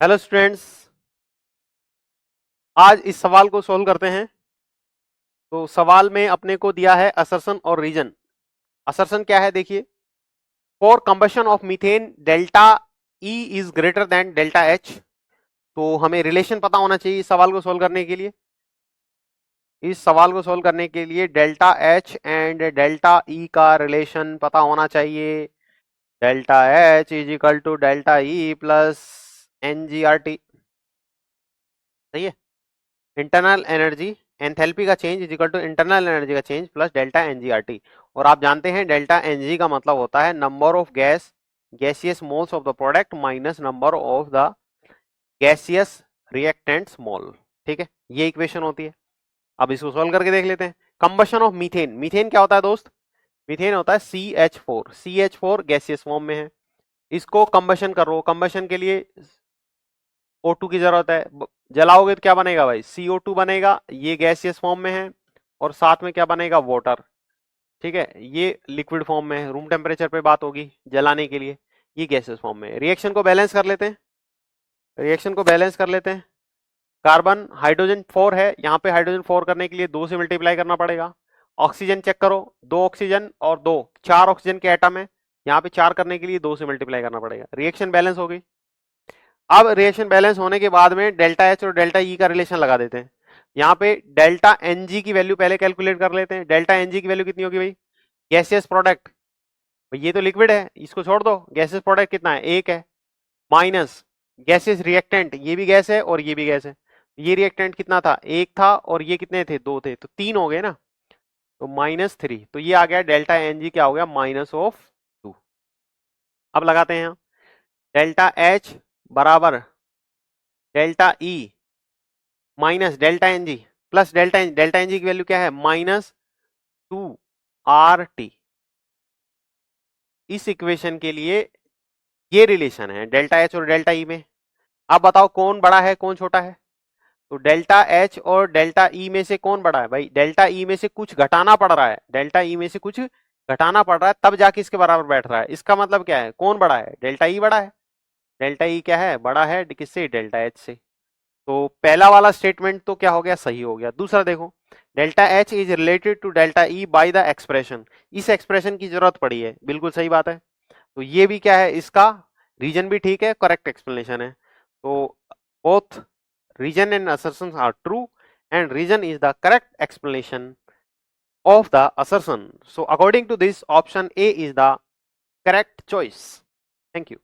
Hello students, आज इस सवाल को सोल्व करते हैं। तो सवाल में अपने को दिया है असर्शन और रीजन। असर्शन क्या है देखिए, for combustion of methane delta E is greater than delta H. तो हमें रिलेशन पता होना चाहिए इस सवाल को सोल्व करने के लिए। इस सवाल को सोल्व करने के लिए delta H and delta E का रिलेशन पता होना चाहिए। Delta H is equal to delta E plus NGRT. सही है। इंटरनल एनर्जी एंथैल्पी का change is equal to internal energy का चेंज प्लस डेल्टा एनजीआरटी। और आप जानते हैं डेल्टा एनजी का मतलब होता है number of gaseous moles of the product minus number of the gaseous reactants mole. ठीक है, ये इक्वेशन होती है। अब इसको सोल्व करके देख लेते हैं। कंबशन ऑफ मीथेन, मीथेन क्या होता है दोस्त? मीथेन होता है CH4। CH4 गैसियस फॉर्म में है। इसको कंबशन करो, कंबशन के लिए O2 की जरूरत है। जलाओगे तो क्या बनेगा भाई? CO2 बनेगा, ये गैसियस फॉर्म में है। और साथ में क्या बनेगा? वाटर। ठीक है, ये लिक्विड फॉर्म में है, रूम टेम्परेचर पे बात होगी जलाने के लिए। ये गैसियस फॉर्म में है। रिएक्शन को बैलेंस कर लेते हैं। रिएक्शन को बैलेंस कर लेते हैं। कार्बन हाइड्रोजन 4 है, यहाँ पे हाइड्रोजन 4 करने के लिए 2 से मल्टीप्लाई करना पड़ेगा। ऑक्सीजन चेक करो, 2 ऑक्सीजन और 2, 4 ऑक्सीजन के एटम है। यहाँ पे 4 करने के लिए 2 से मल्टीप्लाई करना पड़ेगा। रिएक्शन बैलेंस हो गई। अब रिएक्शन बैलेंस होने के बाद में डेल्टा एच और डेल्टा ई का रिलेशन लगा देते हैं। यहाँ पे डेल्टा एनजी की वैल्यू पहले कैलकुलेट कर लेते हैं। डेल्टा एनजी की वैल्यू कितनी होगी भाई? गैसियस प्रोडक्ट, ये तो लिक्विड है, इसको छोड़ दो। गैसियस प्रोडक्ट कितना है? 1 है। माइनस गैसियस रिएक्टेंट, ये भी गैस है और ये भी गैस है। ये रिएक्टेंट कितना था? 1 था। और ये कितने थे? 2 थे, तो 3 हो गए ना। तो -3, तो ये आ गया डेल्टा एनजी क्या हो गया? -2। अब लगाते हैं यहाँ। डेल्टा एच बराबर delta E minus delta NG plus delta NG की वैल्यू क्या है? -2RT। इस इक्वेशन के लिए ये रिलेशन है डेल्टा एच और डेल्टा ई में। अब बताओ कौन बड़ा है कौन छोटा है? तो डेल्टा एच और डेल्टा ई में से कौन बड़ा है भाई? डेल्टा ई में से कुछ घटाना पड़ रहा है, डेल्टा ई में से कुछ घटाना पड़ रहा है, तब जाके इसके बराबर बैठ रहा है। इसका मतलब क्या है? कौन बड़ा है? डेल्टा ई बड़ा है। डेल्टा ई क्या है? बड़ा है किससे? डेल्टा एच से। तो पहला वाला स्टेटमेंट तो क्या हो गया? सही हो गया। दूसरा देखो, delta H is related to delta E by the expression. इस एक्सप्रेशन की जरूरत पड़ी है, बिल्कुल सही बात है। तो ये भी क्या है? इसका रीजन भी ठीक है, करेक्ट एक्सप्लेनेशन है। तो both reason and assertion are true and reason is the correct explanation of the assertion. So according to this, option A is the correct choice. Thank you.